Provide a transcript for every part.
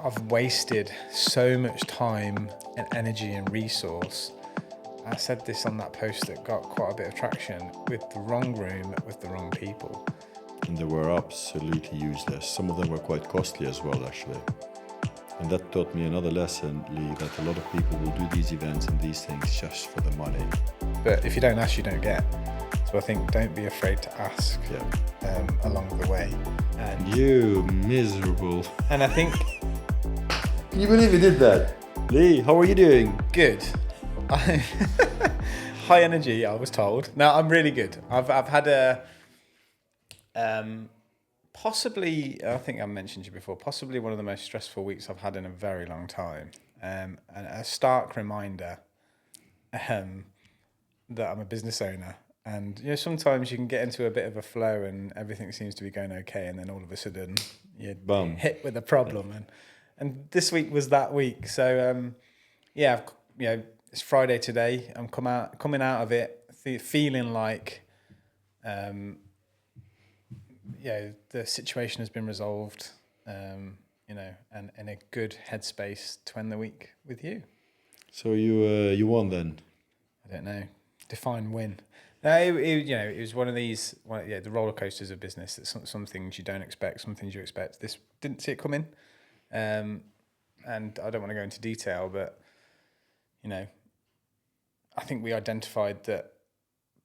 I've wasted so much time and energy and resource. I said this on that post that got quite a bit of traction, with the wrong room, with the wrong people. And they were absolutely useless. Some of them were quite costly as well, actually. And that taught me another lesson, Lee, that a lot of people will do these events and these things just for the money. But if you don't ask, you don't get. So I think don't be afraid to ask along the way. And you miserable. And I think... Can you believe you did that? Lee, how are you doing? Good. High energy, I was told. No, I'm really good. I've had a... possibly, I think I mentioned you before, possibly one of the most stressful weeks I've had in a very long time. And a stark reminder that I'm a business owner. And sometimes you can get into a bit of a flow and everything seems to be going okay, and then all of a sudden you're hit with a problem. And this week was that week. So it's Friday today. I'm coming out of it feeling like the situation has been resolved, and in a good headspace to end the week with you. So you won then? I don't know. Define win. No, it was one of these, the roller coasters of business. It's some things you don't expect, some things you expect. This didn't see it coming, and I don't want to go into detail, but I think we identified that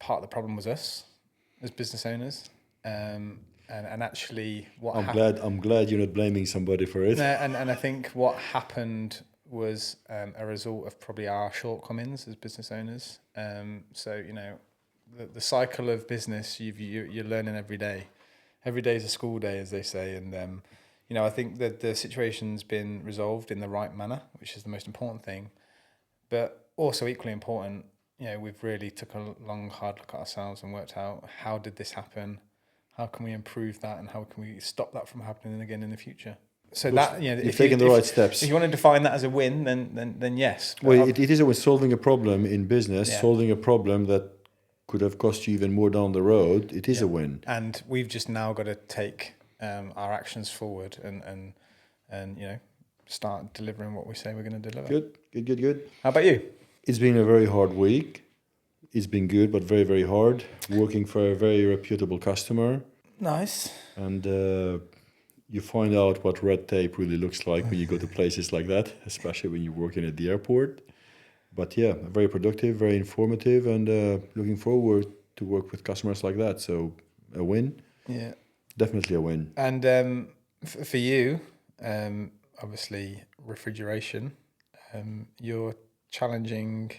part of the problem was us as business owners, and actually what I'm glad you're not blaming somebody for it. No, and I think what happened was a result of probably our shortcomings as business owners. So the cycle of business, you're learning every day. Every day is a school day, as they say. And, I think that the situation's been resolved in the right manner, which is the most important thing. But also equally important, we've really took a long, hard look at ourselves and worked out, how did this happen? How can we improve that? And how can we stop that from happening again in the future? So that, you've taken the right steps. If you want to define that as a win, then yes. Well, it is always solving a problem in business, solving a problem that could have cost you even more down the road. It is a win. And we've just now got to take our actions forward and start delivering what we say we're going to deliver. Good. How about you? It's been a very hard week. It's been good, but very, very hard. Working for a very reputable customer. Nice. And you find out what red tape really looks like when you go to places like that, especially when you're working at the airport. But yeah, very productive, very informative, and looking forward to work with customers like that. So a win. Yeah. Definitely a win. And for you, obviously refrigeration, you're challenging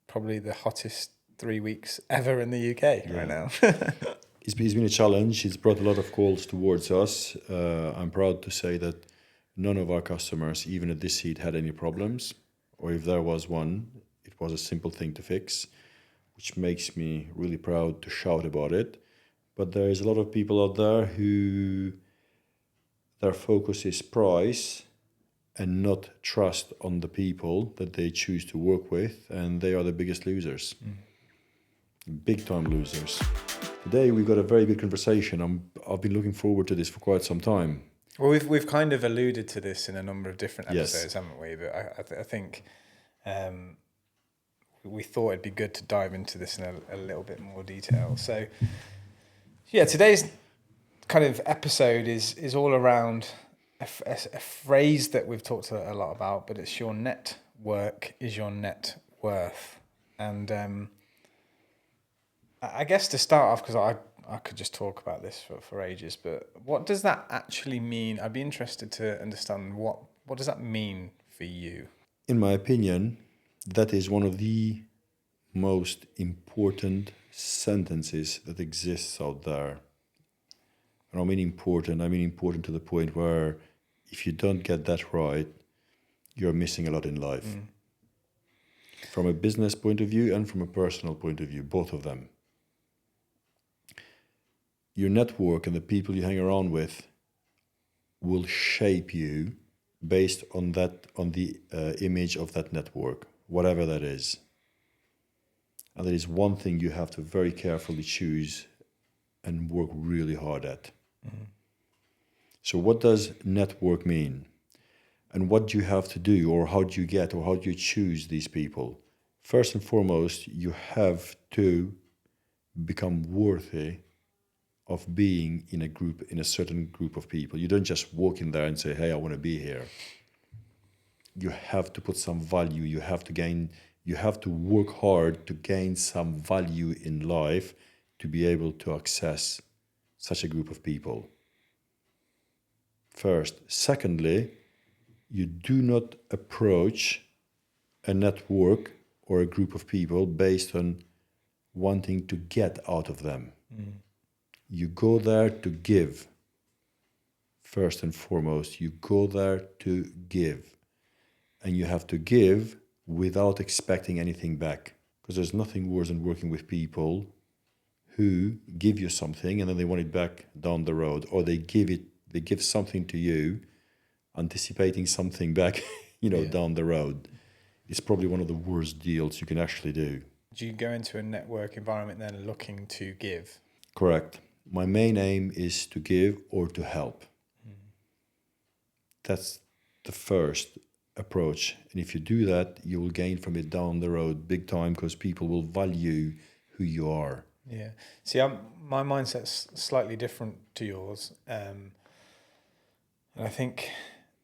probably the hottest 3 weeks ever in the UK right now. It's been a challenge. It's brought a lot of calls towards us. I'm proud to say that none of our customers, even at this heat, had any problems. Or if there was one, it was a simple thing to fix, which makes me really proud to shout about it. But there is a lot of people out there who their focus is price and not trust on the people that they choose to work with, and they are the biggest losers. Big time losers. Today we got a very good conversation. I've been looking forward to this for quite some time. Well, we've kind of alluded to this in a number of different episodes, haven't we? But I think we thought it'd be good to dive into this in a little bit more detail. So, today's kind of episode is all around a phrase that we've talked a lot about, but it's your network is your net worth. And I guess to start off, because I could just talk about this for ages, but what does that actually mean? I'd be interested to understand what does that mean for you? In my opinion, that is one of the most important sentences that exists out there. And I mean important to the point where if you don't get that right, you're missing a lot in life. From a business point of view and from a personal point of view, both of them. Your network and the people you hang around with will shape you based on the image of that network, whatever that is. And that is one thing you have to very carefully choose and work really hard at. So what does network mean? And what do you have to do, or how do you get, or how do you choose these people? First and foremost, you have to become worthy of being in a group, in a certain group of people. You don't just walk in there and say, hey, I want to be here. You have to put some value, you have to work hard to gain some value in life to be able to access such a group of people. First. Secondly, you do not approach a network or a group of people based on wanting to get out of them. You go there to give. First and foremost, you go there to give. And you have to give without expecting anything back. Because there's nothing worse than working with people who give you something and then they want it back down the road, or they give something to you anticipating something back, down the road. It's probably one of the worst deals you can actually do. Do you go into a network environment then looking to give? Correct. My main aim is to give or to help. That's the first approach. And if you do that, you will gain from it down the road big time, because people will value who you are. Yeah. See, my mindset's slightly different to yours. And I think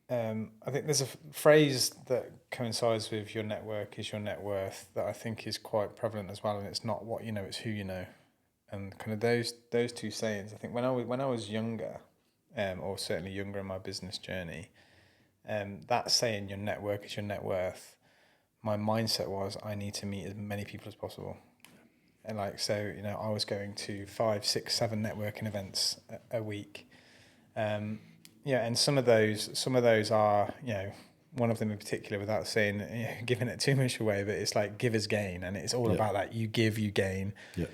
there's a phrase that coincides with your network is your net worth that I think is quite prevalent as well. And it's not what you know, it's who you know. And kind of those two sayings, I think when I was younger, or certainly younger in my business journey, that saying your network is your net worth, my mindset was I need to meet as many people as possible. And I was going to 5, 6, 7 networking events a week. And some of those are, one of them in particular, without saying, giving it too much away, but it's like givers gain, and it's all about that. You give, you gain. Yeah.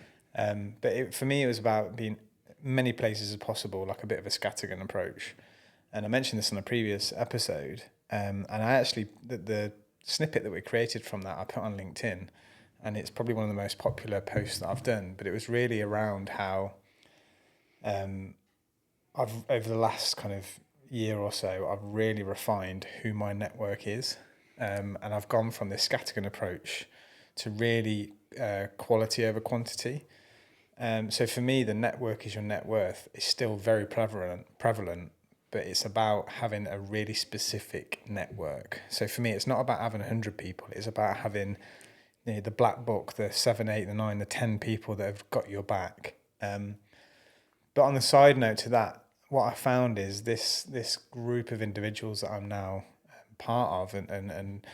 But for me, it was about being many places as possible, like a bit of a scattergun approach. And I mentioned this on a previous episode. And I actually, the snippet that we created from that, I put on LinkedIn, and it's probably one of the most popular posts that I've done. But it was really around how I've, over the last kind of year or so, I've really refined who my network is. And I've gone from this scattergun approach to really quality over quantity. So for me, the network is your net worth is still very prevalent, but it's about having a really specific network. So for me, it's not about having 100 people. It's about having the black book, the 7, 8, the 9, the 10 people that have got your back. But on the side note to that, what I found is this group of individuals that I'm now part of, and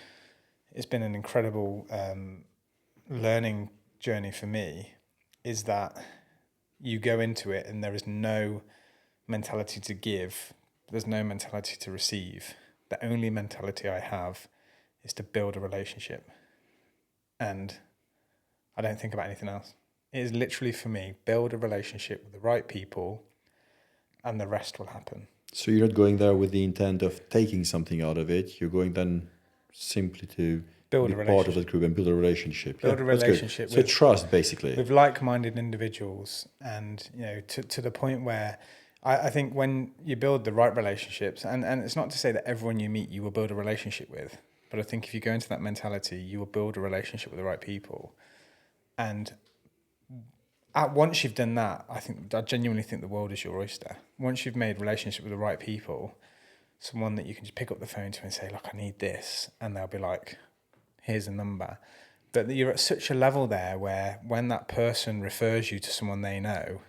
it's been an incredible learning journey for me, is that you go into it and there is no mentality to give, there's no mentality to receive. The only mentality I have is to build a relationship. And I don't think about anything else. It is literally, for me, build a relationship with the right people and the rest will happen. So you're not going there with the intent of taking something out of it. You're going then simply to Build be a part of that group and build a relationship. Build a relationship. So trust, basically. With like-minded individuals, and to the point where I think when you build the right relationships, and it's not to say that everyone you meet you will build a relationship with, but I think if you go into that mentality, you will build a relationship with the right people. And once you've done that, I genuinely think the world is your oyster. Once you've made relationship with the right people, someone that you can just pick up the phone to and say, look, I need this. And they'll be like, here's a number. But you're at such a level there where when that person refers you to someone they know,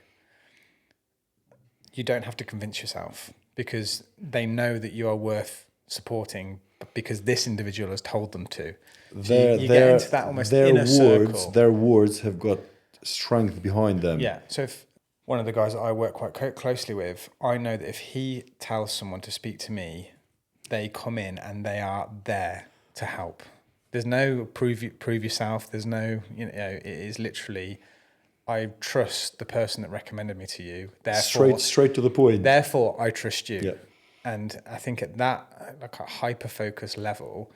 you don't have to convince yourself, because they know that you are worth supporting because this individual has told them to. So you get into that almost inner circle. Their words have got strength behind them. Yeah. So if one of the guys that I work quite closely with, I know that if he tells someone to speak to me, they come in and they are there to help. There's no prove yourself. There's no, it is literally, I trust the person that recommended me to you. Therefore, straight to the point. Therefore, I trust you. Yeah. And I think at that, like a hyper-focus level,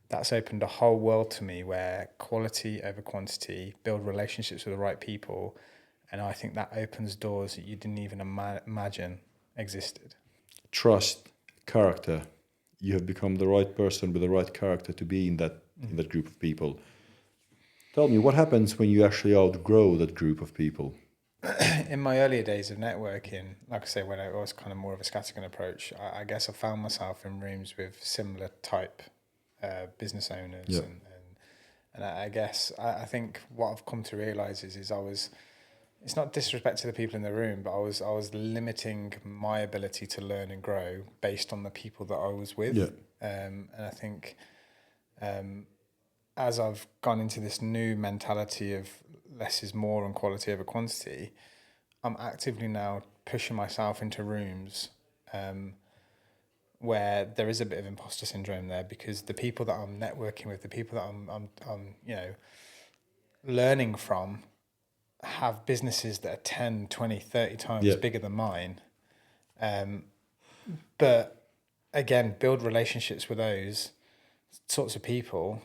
that's opened a whole world to me where quality over quantity, build relationships with the right people. And I think that opens doors that you didn't even imagine existed. Trust, character. you have become the right person with the right character to be in that group of people. Tell me, what happens when you actually outgrow that group of people? In my earlier days of networking, like I say, when I was kind of more of a scattergun approach, I guess I found myself in rooms with similar type business owners, Yeah. and I guess I think what I've come to realise is it's not disrespect to the people in the room, but I was limiting my ability to learn and grow based on the people that I was with. Yeah. And I think as I've gone into this new mentality of less is more and quality over quantity, I'm actively now pushing myself into rooms where there is a bit of imposter syndrome there, because the people that I'm networking with, the people that I'm learning from, have businesses that are 10, 20, 30 times Yeah. bigger than mine. But again, build relationships with those sorts of people.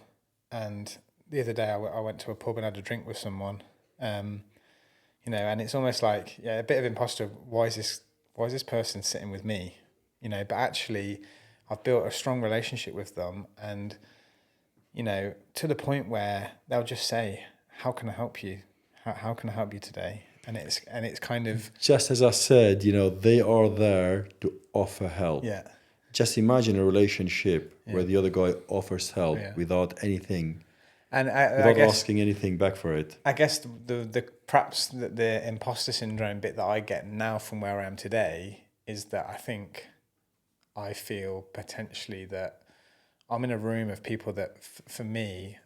And the other day I went to a pub and had a drink with someone, and it's almost like, a bit of imposter. Why is this person sitting with me? But actually I've built a strong relationship with them, and, to the point where they'll just say, how can I help you? How can I help you today? And it's kind of, Just as I said, they are there to offer help. yeah. Just imagine a relationship where the other guy offers help without anything, And I without guess, asking anything back for it. I guess the perhaps the imposter syndrome bit that I get now from where I am today is that I think I feel potentially that I'm in a room of people that for me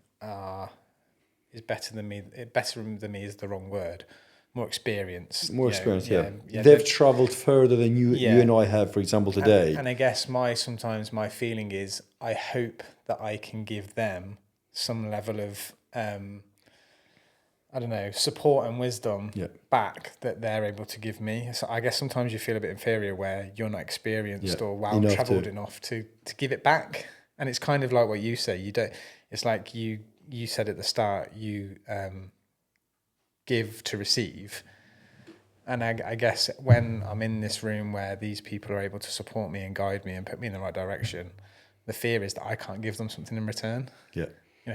is better than me. Better than me is the wrong word. More experienced. More experience, yeah. Yeah, They've traveled further than you Yeah. and I have, for example, today. And I guess sometimes my feeling is I hope that I can give them some level of I don't know, support and wisdom back that they're able to give me. So I guess sometimes you feel a bit inferior where you're not experienced or well traveled enough to give it back. And it's kind of like what you say. You don't. It's like you said at the start. You give to receive. And I guess when I'm in this room where these people are able to support me and guide me and put me in the right direction, the fear is that I can't give them something in return. Yeah.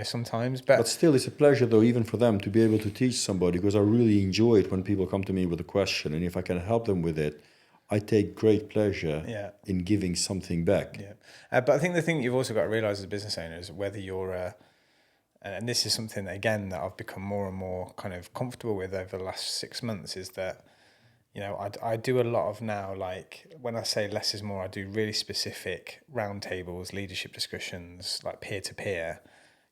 Sometimes. But still, it's a pleasure, though, even for them to be able to teach somebody, because I really enjoy it when people come to me with a question. And if I can help them with it, I take great pleasure in giving something back. Yeah. But I think the thing you've also got to realise as a business owner is whether you're and this is something that, again, that I've become more and more kind of comfortable with over the last 6 months, is that, I do a lot of now, like when I say less is more, I do really specific roundtables, leadership discussions, like peer-to-peer.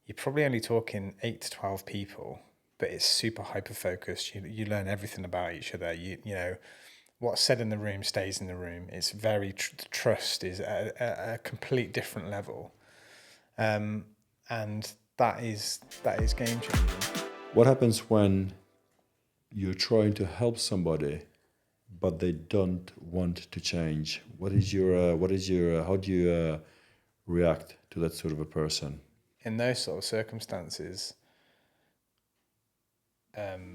You're probably only talking 8 to 12 people, but it's super hyper-focused. You learn everything about each other. You know, what's said in the room stays in the room. It's very, trust is at a complete different level. And that is game changing. What happens when you're trying to help somebody, but they don't want to change? How do you react to that sort of a person? In those sort of circumstances, if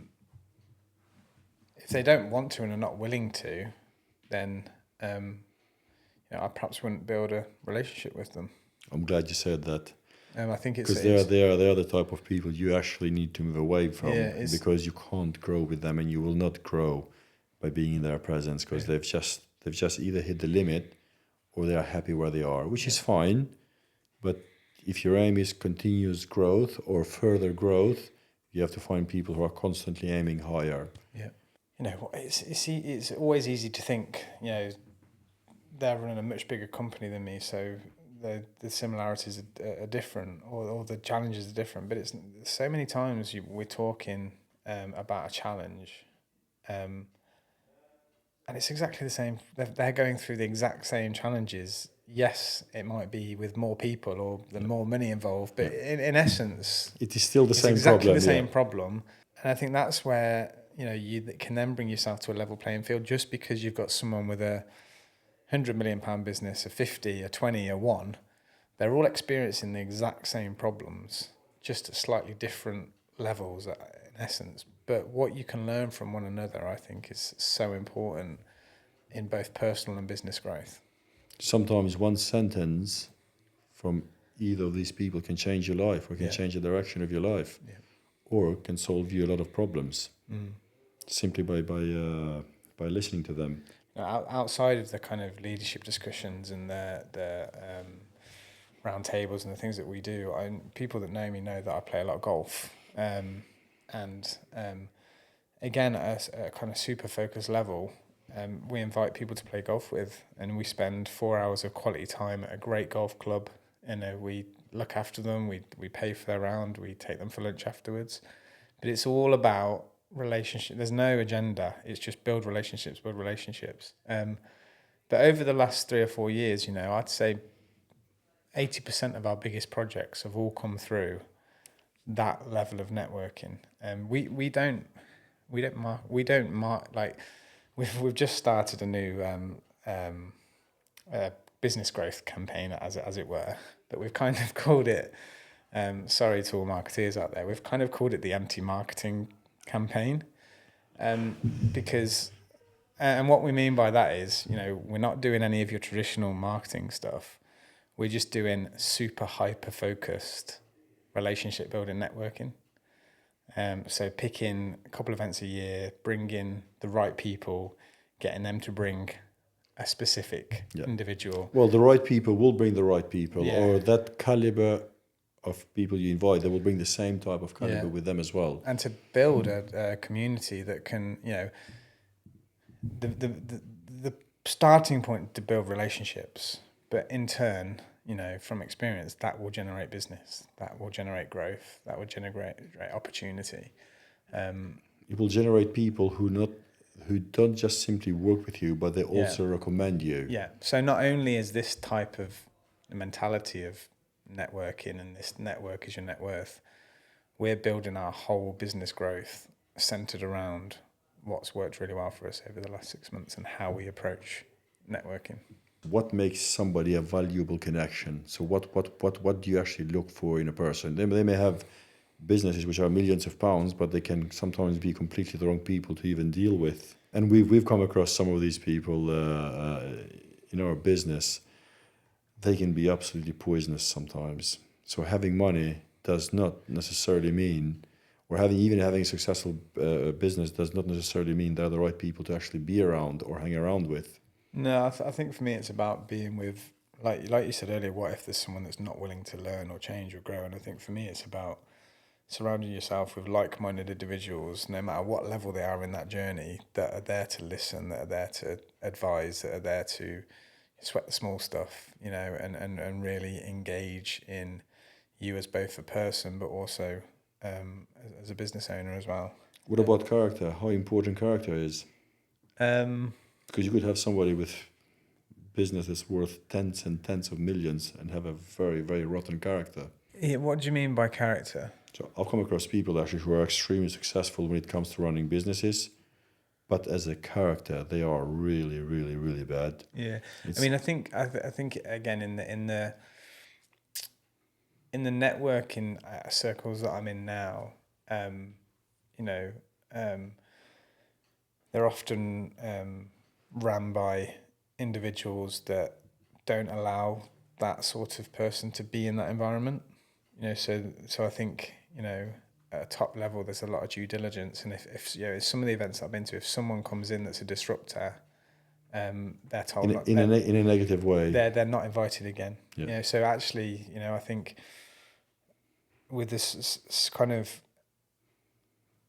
they don't want to and are not willing to, then I perhaps wouldn't build a relationship with them. I'm glad you said that. I think it's because they are the type of people you actually need to move away from, because you can't grow with them, and you will not grow by being in their presence, because they've just either hit the limit or they are happy where they are, which is fine. But if your aim is continuous growth or further growth, you have to find people who are constantly aiming higher. Yeah, it's always easy to think, they're running a much bigger company than me, so the similarities are different, or the challenges are different. But it's so many times we're talking about a challenge, and it's exactly the same. They're going through the exact same challenges. Yes, it might be with more people or more money involved, but in essence, it is still the same exactly problem. the same problem. And I think that's where you can then bring yourself to a level playing field. Just because you've got someone with a £100 million business, a 50, a 20, a 1, they're all experiencing the exact same problems, just at slightly different levels in essence. But what you can learn from one another, I think, is so important in both personal and business growth. Sometimes one sentence from either of these people can change your life, or can change the direction of your life, or can solve you a lot of problems simply by listening to them. Outside of the kind of leadership discussions and the round tables and the things that we do, people that know me know that I play a lot of golf, and again at a kind of super focused level, we invite people to play golf with, and we spend 4 hours of quality time at a great golf club. We look after them, we pay for their round, we take them for lunch afterwards, but it's all about relationship. There's no agenda. It's just build relationships. But over the last 3 or 4 years, I'd say 80% of our biggest projects have all come through that level of networking. We've just started a new business growth campaign, as it were, but we've kind of called it. Sorry to all marketeers out there, we've kind of called it the anti-marketing campaign, because and what we mean by that is, we're not doing any of your traditional marketing stuff. We're just doing super hyper focused relationship building networking. So picking a couple of events a year, bringing the right people, getting them to bring a specific individual. Well, the right people will bring the right people, or that caliber of people you invite, they will bring the same type of caliber with them as well. And to build a community that can, the starting point to build relationships, but in turn, from experience, that will generate business, that will generate growth, that will generate opportunity. It will generate people who don't just simply work with you, but they also recommend you. Yeah. So not only is this type of mentality of networking, and this network is your net worth, we're building our whole business growth centered around what's worked really well for us over the last 6 months and how we approach networking. What makes somebody a valuable connection? So what do you actually look for in a person? They may have businesses which are millions of pounds, but they can sometimes be completely the wrong people to even deal with. And we've come across some of these people in our business. They can be absolutely poisonous sometimes. So having money does not necessarily mean, or having a successful business does not necessarily mean they're the right people to actually be around or hang around with. No, I think for me it's about being with, like you said earlier, what if there's someone that's not willing to learn or change or grow? And I think for me it's about surrounding yourself with like-minded individuals, no matter what level they are in that journey, that are there to listen, that are there to advise, that are there to sweat the small stuff, and really engage in you as both a person, but also as a business owner as well. What about character? How important character is? Because you could have somebody with business that's worth tens and tens of millions and have a very, very rotten character. Yeah, what do you mean by character? So I've come across people actually who are extremely successful when it comes to running businesses, but as a character, they are really, really, really bad. Yeah, I think again in the networking circles that I'm in now, they're often ran by individuals that don't allow that sort of person to be in that environment. So I think, at a top level, there's a lot of due diligence. And if some of the events I've been to, if someone comes in that's a disruptor, they're told in a negative way. They're not invited again. Yeah. So actually, I think with this kind of,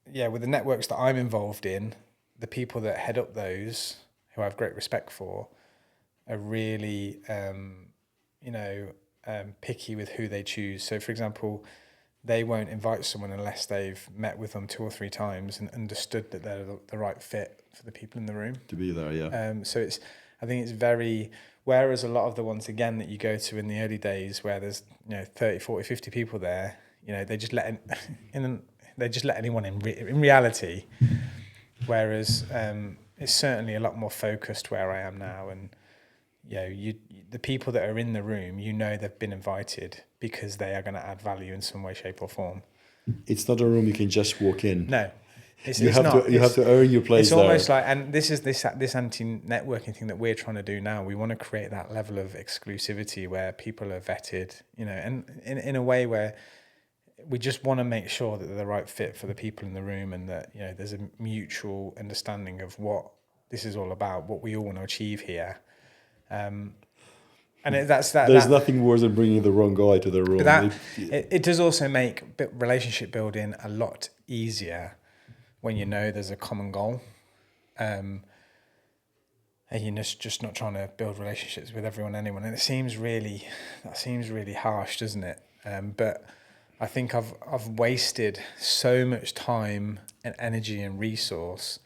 with the networks that I'm involved in, the people that head up those, who I have great respect for, are really, picky with who they choose. So, for example, they won't invite someone unless they've met with them 2 or 3 times and understood that they're the right fit for the people in the room. To be there, yeah. So I think it's very, whereas a lot of the ones, again, that you go to in the early days where there's, 30, 40, 50 people there, they just let anyone in reality. Whereas it's certainly a lot more focused where I am now, and the people that are in the room, they've been invited because they are going to add value in some way, shape, or form. It's not a room you can just walk in. No, You have to earn your place it's there. almost like, and this is this anti-networking thing that we're trying to do now. We want to create that level of exclusivity where people are vetted, and in a way where we just want to make sure that they're the right fit for the people in the room, and that there's a mutual understanding of what this is all about, what we all want to achieve here. And that's that. There's nothing worse than bringing the wrong guy to the room. It does also make relationship building a lot easier when there's a common goal, and you're just not trying to build relationships with anyone. And that seems really harsh, doesn't it? But I think I've wasted so much time and energy and resource.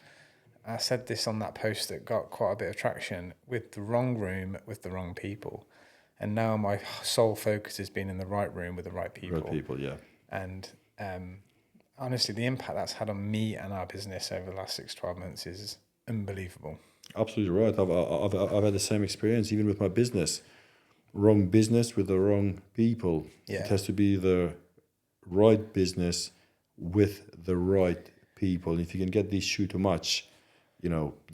I said this on that post that got quite a bit of traction, with the wrong room with the wrong people. And now my sole focus has been in the right room with the right people. Right people, yeah. And honestly, the impact that's had on me and our business over the last 6-12 months is unbelievable. Absolutely right. I've had the same experience even with my business. Wrong business with the wrong people. Yeah. It has to be the right business with the right people. If you can get these two to match,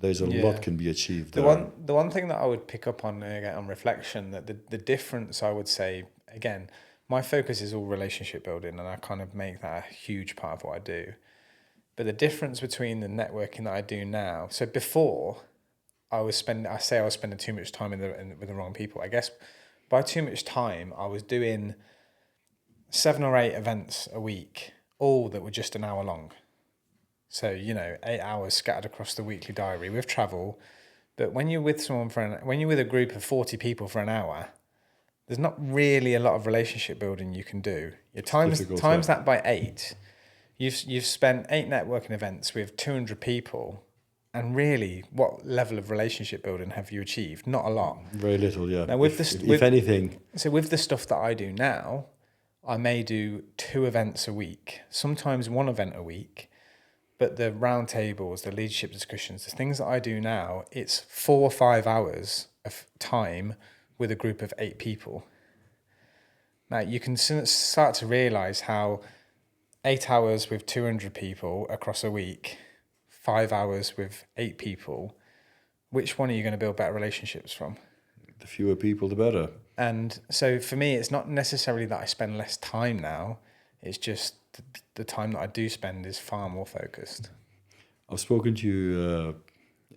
there's a lot can be achieved there. The one thing that I would pick up on reflection, that the difference, I would say, again, my focus is all relationship building, and I kind of make that a huge part of what I do. But the difference between the networking that I do now, so before I was spending too much time with the wrong people. I guess by too much time, I was doing 7 or 8 events a week, all that were just an hour long. So, 8 hours scattered across the weekly diary with travel. But when you're with when you're with a group of 40 people for an hour, there's not really a lot of relationship building you can do. You times that by 8, you've spent 8 networking events with 200 people, and really, what level of relationship building have you achieved? Not a lot. Very little, yeah. Now, if anything. So with the stuff that I do now, I may do 2 events a week, sometimes 1 event a week. But the roundtables, the leadership discussions, the things that I do now, it's 4 or 5 hours of time with a group of 8 people. Now, you can start to realise how 8 hours with 200 people across a week, 5 hours with 8 people, which one are you going to build better relationships from? The fewer people, the better. And so for me, it's not necessarily that I spend less time now. It's just the time that I do spend is far more focused. I've spoken to you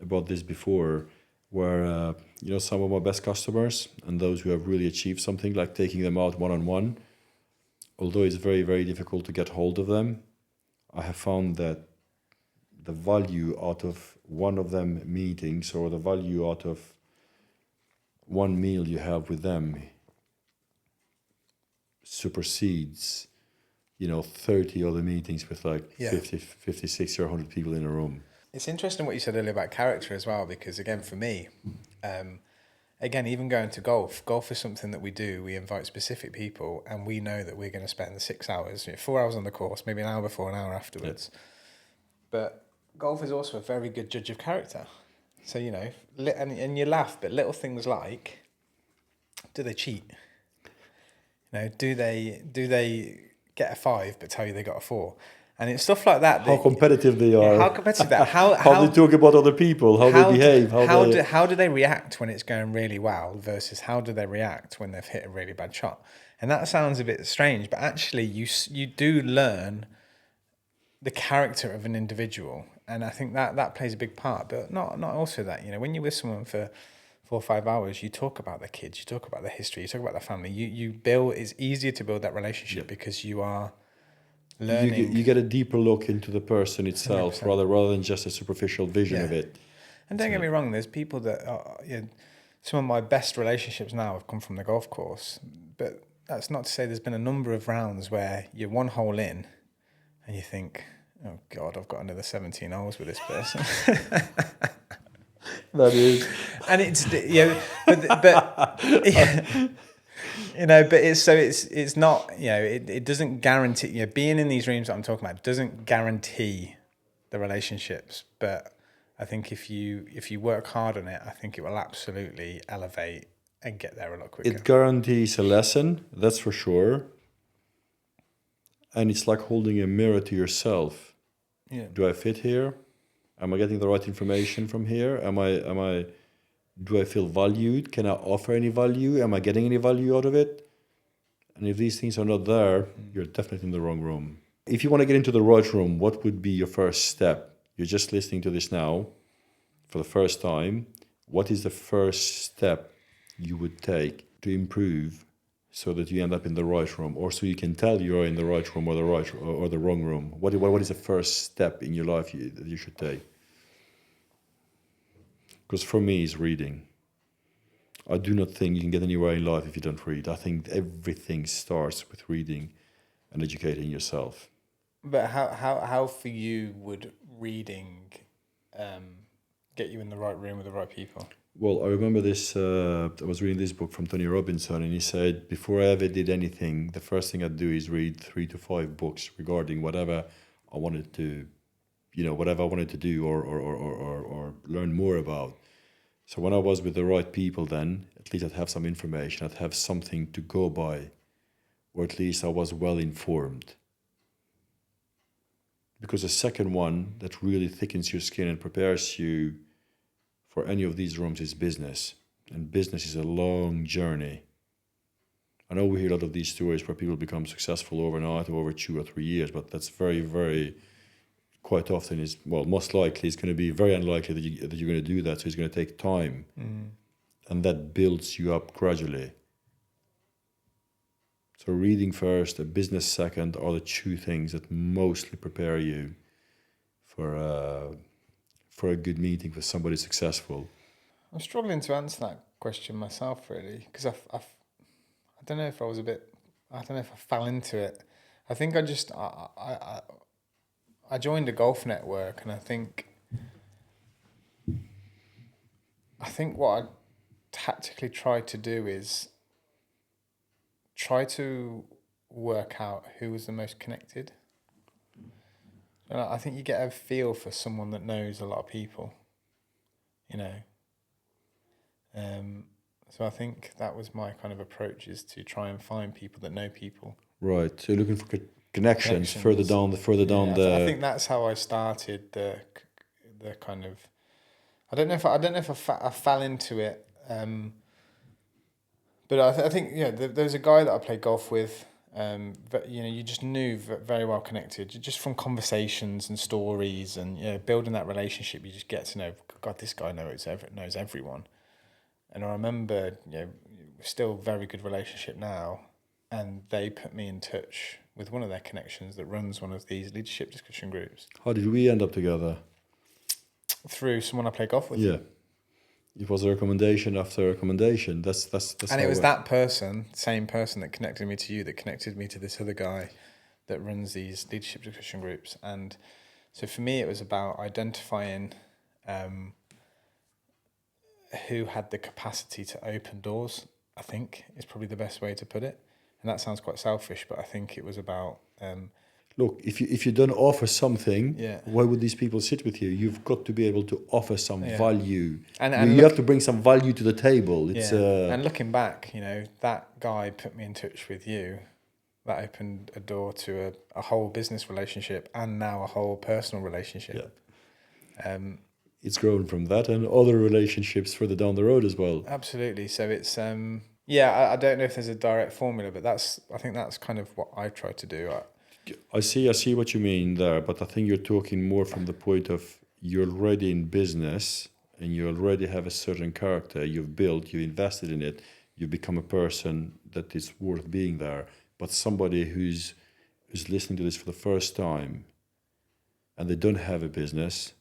about this before, where some of my best customers and those who have really achieved something, like taking them out one-on-one, although it's very, very difficult to get hold of them, I have found that the value out of one of them meetings, or the value out of one meal you have with them, supersedes 30 other meetings with 50, 60 or 100 people in a room. It's interesting what you said earlier about character as well, because again, for me, even going to golf is something that we do. We invite specific people, and we know that we're going to spend 6 hours, 4 hours on the course, maybe an hour before, an hour afterwards. Yeah. But golf is also a very good judge of character. So, and you laugh, but little things like, do they cheat? Do they get a 5 but tell you they got a 4? And it's stuff like that. How competitive they are. How competitive they are. How they talk about other people. How they behave. How do they react when it's going really well versus how do they react when they've hit a really bad shot? And that sounds a bit strange, but actually you do learn the character of an individual, and I think that plays a big part. But not also that when you're with someone for 4 or 5 hours, you talk about their kids, you talk about their history, you talk about their family. You build. It's easier to build that relationship because you are learning. You get a deeper look into the person itself, 100%. rather than just a superficial vision of it. And don't get me wrong, there's people that are, some of my best relationships now have come from the golf course. But that's not to say there's been a number of rounds where you're 1 hole in, and you think, oh God, I've got another 17 holes with this person. That is, and it's but it's not it doesn't guarantee being in these rooms that I'm talking about doesn't guarantee the relationships, but I think if you work hard on it, I think it will absolutely elevate and get there a lot quicker. It guarantees a lesson, that's for sure, and it's like holding a mirror to yourself. Yeah. Do I fit here? Am I getting the right information from here? Do I feel valued? Can I offer any value? Am I getting any value out of it? And if these things are not there, you're definitely in the wrong room. If you want to get into the right room, what would be your first step? You're just listening to this now for the first time. What is the first step you would take to improve so that you end up in the right room, or so you can tell you're in the right room or the wrong room? What is the first step in your life that you should take? Because for me, it's reading. I do not think you can get anywhere in life if you don't read. I think everything starts with reading and educating yourself. But how for you would reading get you in the right room with the right people? Well, I remember this. I was reading this book from Tony Robinson, and he said, before I ever did anything, the first thing I'd do is read 3 to 5 books regarding whatever I wanted to, whatever I wanted to do or learn more about. So when I was with the right people, then at least I'd have some information. I'd have something to go by, or at least I was well informed. Because the second one that really thickens your skin and prepares you for any of these rooms is business. And business is a long journey. I know we hear a lot of these stories where people become successful overnight or over 2 or 3 years, but that's very, very, quite often most likely it's going to be very unlikely that you're going to do that. So it's going to take time. And that builds you up gradually. So reading first, a business second are the 2 things that mostly prepare you for a good meeting with somebody successful. I'm struggling to answer that question myself, really, because I don't know if I don't know if I fell into it. I think I joined a golf network, and I think what I tactically tried to do is try to work out who was the most connected. And I think you get a feel for someone that knows a lot of people, So I think that was my kind of approach, is to try and find people that know people. Right. So you're looking for connections further down the. I think that's how I started the kind of. I don't know if I fell into it, but I think there's a guy that I played golf with. But you just knew very well connected, just from conversations and stories, and building that relationship. You just get to know, God, this guy knows everyone. And I remember, still very good relationship now, and they put me in touch with one of their connections that runs one of these leadership discussion groups. How did we end up together? Through someone I play golf with. Yeah, it was a recommendation after recommendation. That's. And it was that person, same person, that connected me to you, that connected me to this other guy that runs these leadership discussion groups. And so for me, it was about identifying who had the capacity to open doors, I think, is probably the best way to put it. And that sounds quite selfish, but I think it was about... Look, if you don't offer something, Yeah. why would these people sit with you? You've got to be able to offer some value. And you have to bring some value to the table. It's and looking back, that guy put me in touch with you. That opened a door to a whole business relationship, and now a whole personal relationship. Yeah. It's grown from that and other relationships further down the road as well. Absolutely. So it's I don't know if there's a direct formula, but I think that's kind of what I try to do. I see what you mean there, but I think you're talking more from the point of you're already in business and you already have a certain character you've built, you invested in it, you've become a person that is worth being there. But somebody who's listening to this for the first time and they don't have a business,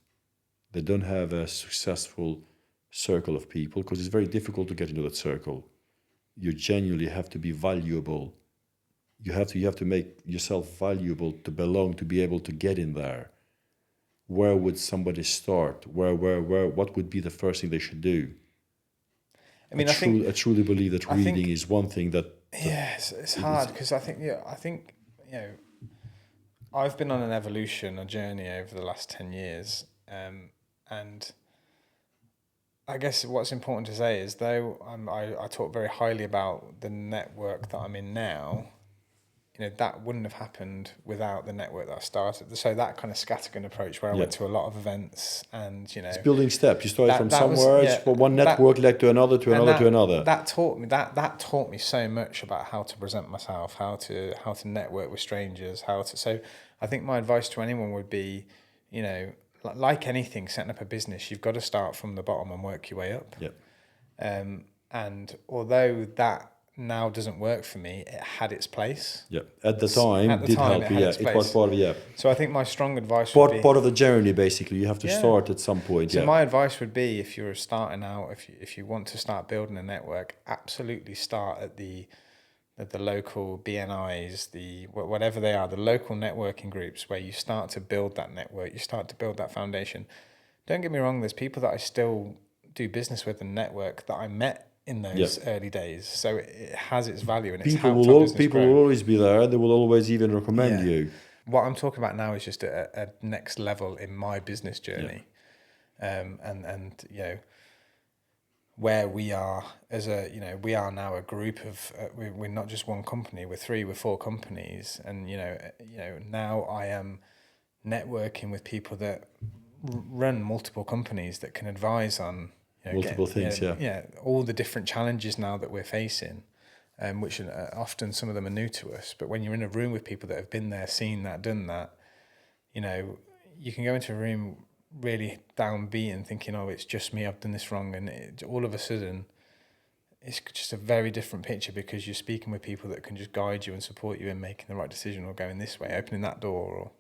they don't have a successful circle of people, because it's very difficult to get into that circle. You genuinely have to be valuable. You have to make yourself valuable to belong, to be able to get in there. Where would somebody start? What would be the first thing they should do? I truly believe that reading is one thing that. Yes, it's hard, because I think I've been on an evolution, a journey over the last 10 years. And I guess what's important to say is, though I talk very highly about the network that I'm in now, that wouldn't have happened without the network that I started. So that kind of scattergun approach where I Yeah. went to a lot of events and, It's building steps. You started from that was- somewhere, yeah, one network led to another, to and another, to another. That taught me so much about how to present myself, how to network with strangers, so I think my advice to anyone would be, like anything, setting up a business, you've got to start from the bottom and work your way up. Yeah. And although that now doesn't work for me, it had its place. Yeah. At the time, At the did time, help it you. had Yeah. its It was place. part of, yeah. So I think my strong advice would be... Part of the journey, basically. You have to Yeah. start at some point. So Yeah. my advice would be, if you're starting out, if you want to start building a network, absolutely start at the local BNIs, whatever they are, the local networking groups, where you start to build that network, you start to build that foundation. Don't get me wrong, there's people that I still do business with and network that I met in those early days. So it has its value, and it's helped our business People grow. will always be there. They will always even recommend you. What I'm talking about now is just a next level in my business journey. And where we are we are now a group of, we're not just one company, we're 3, we're 4 companies. And, now I am networking with people that run multiple companies that can advise on Multiple things, all the different challenges now that we're facing, which are often, some of them are new to us. But when you're in a room with people that have been there, seen that, done that, you can go into a room really downbeat thinking, oh, it's just me, I've done this wrong, and all of a sudden it's just a very different picture, because you're speaking with people that can just guide you and support you in making the right decision, or going this way, opening that door. Or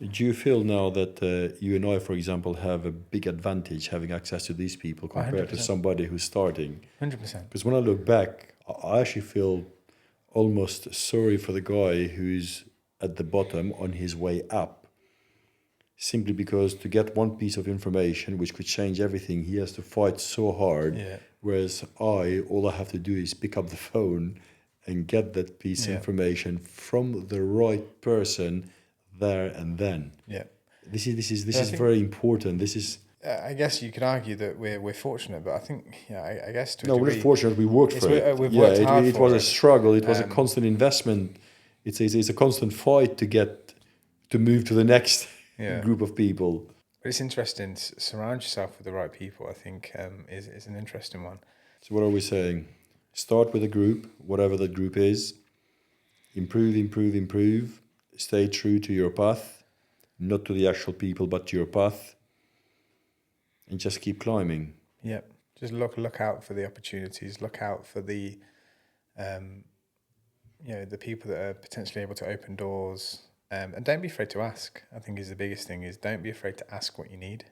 do you feel now that you and I, for example, have a big advantage having access to these people compared 100%. to somebody who's starting? 100%. Because when I look back, I actually feel almost sorry for the guy who's at the bottom on his way up. Simply because to get one piece of information which could change everything, he has to fight so hard. Yeah. Whereas all I have to do is pick up the phone and get that piece of information from the right person there and then. Yeah. This is very important. This is... I guess you could argue that we're fortunate, but I think, I guess to a No, we're degree, not fortunate. We worked for it. we've worked hard it for was a it. struggle. It was a constant investment. It's a constant fight to move to the next group of people. But it's interesting. Surround yourself with the right people, I think, is an interesting one. So what are we saying? Start with a group, whatever that group is. Improve. Stay true to your path, not to the actual people, but to your path. And just keep climbing. Yep. Just look out for the opportunities. Look out for the, the people that are potentially able to open doors. And don't be afraid to ask. I think is the biggest thing, is don't be afraid to ask what you need.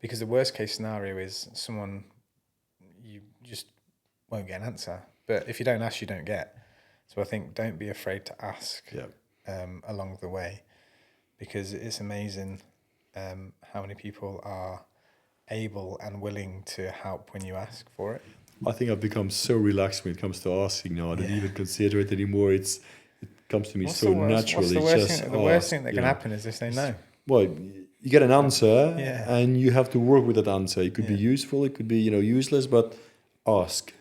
Because the worst case scenario is you just won't get an answer. But if you don't ask, you don't get. So I think don't be afraid to ask along the way, because it's amazing how many people are able and willing to help when you ask for it. I think I've become so relaxed when it comes to asking now. I don't even consider it anymore. It comes to me so naturally. The worst thing that can happen is they say no. Well, you get an answer and you have to work with that answer. It could be useful, it could be useless, but ask.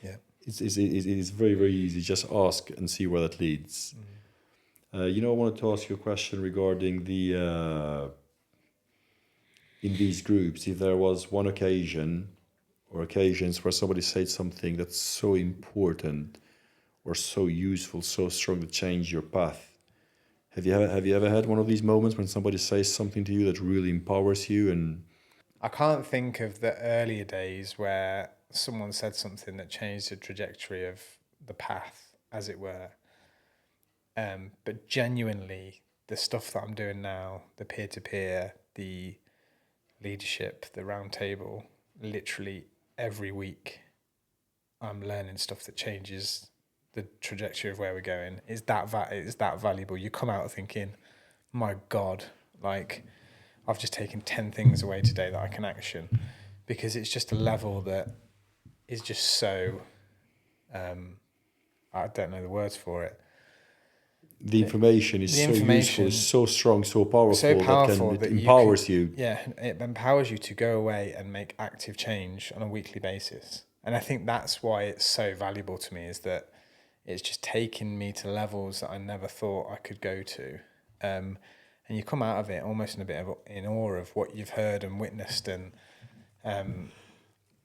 Yeah, it's very, very easy. Just ask and see where that leads. I wanted to ask you a question regarding the in these groups. If there was one occasion or occasions where somebody said something that's so important or so useful, so strong to change your path. Have you ever had one of these moments when somebody says something to you that really empowers you? And I can't think of the earlier days where someone said something that changed the trajectory of the path, as it were. But genuinely, the stuff that I'm doing now, the peer-to-peer, the leadership, the round table, literally every week I'm learning stuff that changes the trajectory of where we're going. It's that valuable. You come out thinking, my God, like I've just taken 10 things away today that I can action, because it's just a level that is just so, I don't know the words for it. The information is so useful, it's so strong, so powerful that it empowers you. Yeah, it empowers you to go away and make active change on a weekly basis. And I think that's why it's so valuable to me, is that it's just taken me to levels that I never thought I could go to. And you come out of it almost in a bit of in awe of what you've heard and witnessed, and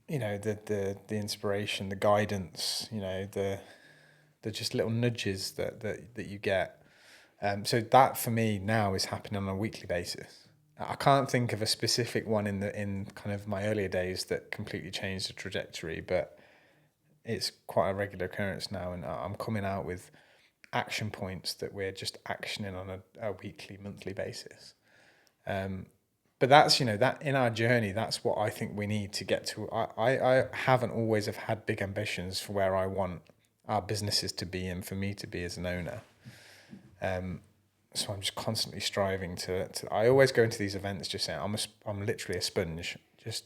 you know, the inspiration, the guidance, you know, the just little nudges that you get. So that for me now is happening on a weekly basis. I can't think of a specific one in kind of my earlier days that completely changed the trajectory, but it's quite a regular occurrence now, and I'm coming out with action points that we're just actioning on a weekly, monthly basis. But that's, you know, that in our journey, that's what I think we need to get to. I haven't always have had big ambitions for where I want our businesses to be and for me to be as an owner. So I'm just constantly striving to I always go into these events just saying I'm literally a sponge. Just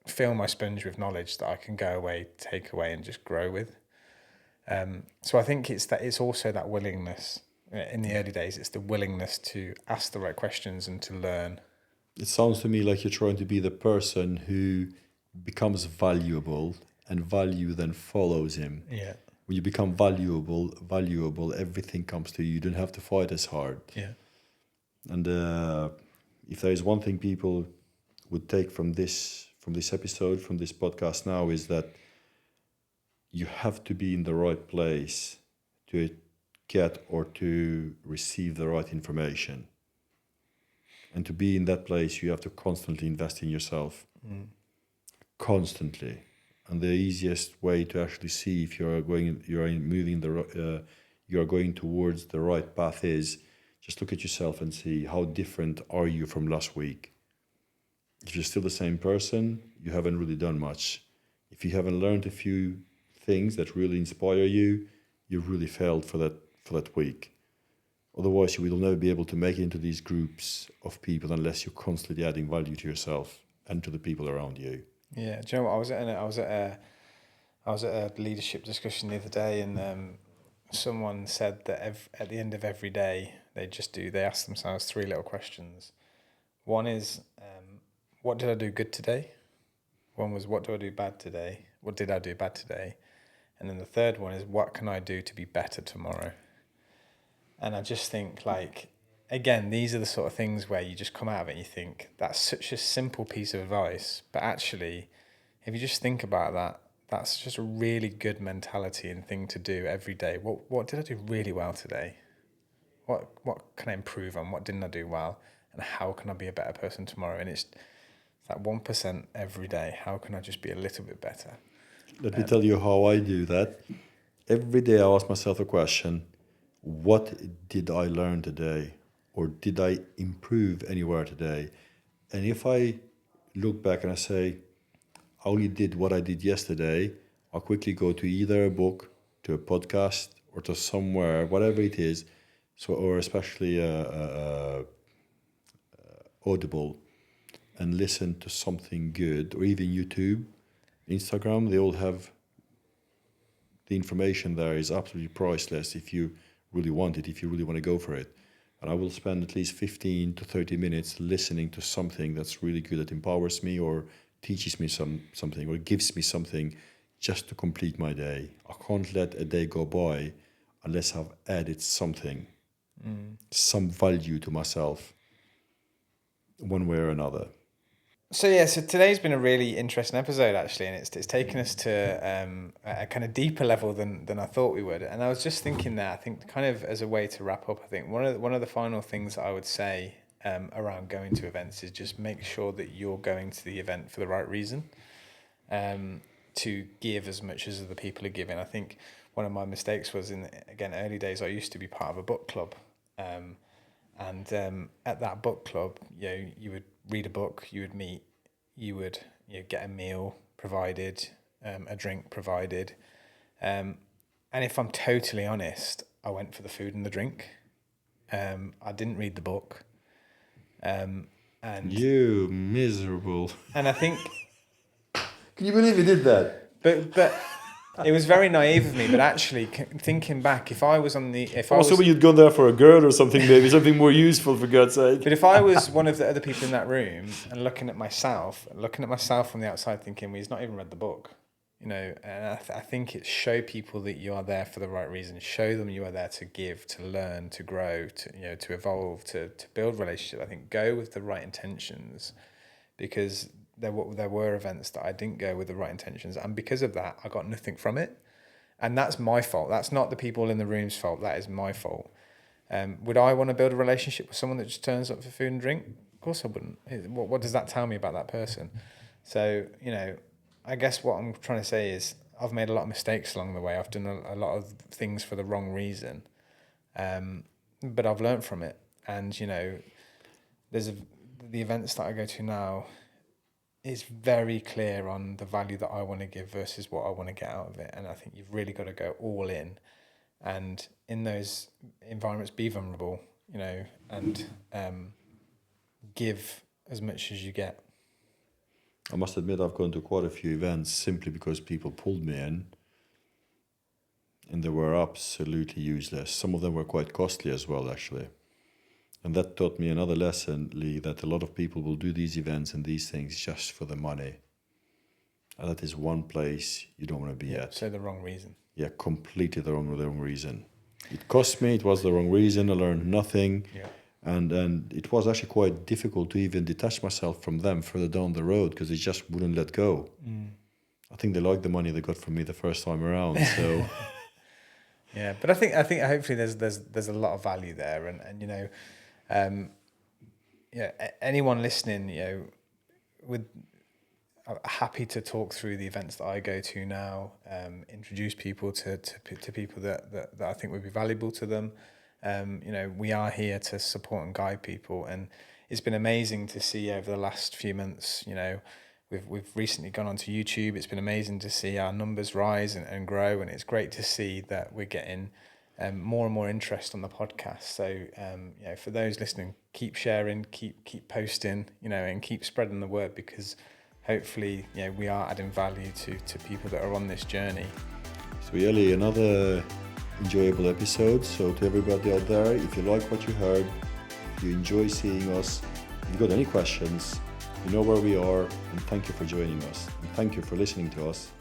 fill my sponge with knowledge that I can go away, take away, and just grow with. So I think it's also that willingness. In the early days, it's the willingness to ask the right questions and to learn. It sounds to me like you're trying to be the person who becomes valuable, and value then follows him. Yeah. When you become valuable, everything comes to you. You don't have to fight as hard. Yeah. And if there is one thing people would take from this episode, from this podcast now, is that you have to be in the right place to get or to receive the right information. And to be in that place, you have to constantly invest in yourself. Constantly. And the easiest way to actually see if you are going towards the right path is just look at yourself and see how different are you from last week. If you're still the same person, you haven't really done much. If you haven't learned a few things that really inspire you, you've really failed for that week. Otherwise, you will never be able to make it into these groups of people unless you're constantly adding value to yourself and to the people around you. Yeah, do you know what? I was at a leadership discussion the other day, and someone said that at the end of every day they ask themselves 3 little questions. One is, what did I do good today? One was, what do I do bad today? What did I do bad today? And then the third one is, what can I do to be better tomorrow? And I just think, like, again, these are the sort of things where you just come out of it and you think, that's such a simple piece of advice. But actually, if you just think about that, that's just a really good mentality and thing to do every day. What did I do really well today? What can I improve on? What didn't I do well? And how can I be a better person tomorrow? And it's that 1% every day. How can I just be a little bit better? Let me tell you how I do that. Every day I ask myself a question: what did I learn today? Or did I improve anywhere today? And if I look back and I say, I only did what I did yesterday, I'll quickly go to either a book, to a podcast, or to somewhere, whatever it is, or especially Audible, and listen to something good, or even YouTube, Instagram. They all have the information there is absolutely priceless if you really want it, if you really want to go for it. And I will spend at least 15 to 30 minutes listening to something that's really good, that empowers me or teaches me something or gives me something just to complete my day. I can't let a day go by unless I've added something, some value to myself, one way or another. So today's been a really interesting episode, actually, and it's taken us to a kind of deeper level than I thought we would. And I was just thinking that, I think, kind of as a way to wrap up, I think one of the final things that I would say around going to events is just make sure that you're going to the event for the right reason, to give as much as other people are giving. I think one of my mistakes was early days, I used to be part of a book club. And at that book club, you would read a book, you would meet, you would get a meal provided, a drink provided. And if I'm totally honest, I went for the food and the drink. I didn't read the book. And you miserable. And I think... Can you believe you did that? But it was very naive of me, but actually thinking back, if I was on the... when you'd gone there for a girl or something, maybe something more useful, for God's sake. But if I was one of the other people in that room and looking at myself from the outside thinking, well, he's not even read the book. you know, and I think it's show people that you are there for the right reason. Show them you are there to give, to learn, to grow, to, you know, to evolve, to build relationship. I think go with the right intentions, because there were events that I didn't go with the right intentions, and because of that, I got nothing from it, and that's my fault. That's not the people in the room's fault. That is my fault. Would I want to build a relationship with someone that just turns up for food and drink? Of course I wouldn't. What does that tell me about that person? So, you know, I guess what I'm trying to say is I've made a lot of mistakes along the way. I've done a lot of things for the wrong reason, but I've learned from it. And, you know, the events that I go to now is very clear on the value that I want to give versus what I want to get out of it. And I think you've really got to go all in. And in those environments, be vulnerable, you know, and give as much as you get. I must admit I've gone to quite a few events simply because people pulled me in, and they were absolutely useless. Some of them were quite costly as well, actually. And that taught me another lesson, Lee, that a lot of people will do these events and these things just for the money. And that is one place you don't want to be at. So the wrong reason. Yeah, completely the wrong reason. It cost me, it was the wrong reason, I learned nothing. Yeah. And it was actually quite difficult to even detach myself from them further down the road because they just wouldn't let go. I think they liked the money they got from me the first time around. So yeah, but I think hopefully there's a lot of value there, and you know, yeah, anyone listening, you know, I'm happy to talk through the events that I go to now, introduce people to people that I think would be valuable to them. You know, we are here to support and guide people, and it's been amazing to see over the last few months. You know, we've recently gone onto YouTube. It's been amazing to see our numbers rise and grow, and it's great to see that we're getting more and more interest on the podcast. So, you know, for those listening, keep sharing, keep posting, you know, and keep spreading the word, because hopefully, you know, we are adding value to people that are on this journey. So, Eli, another enjoyable episode. So to everybody out there, if you like what you heard, if you enjoy seeing us, if you've got any questions, you know where we are, and thank you for joining us, and thank you for listening to us.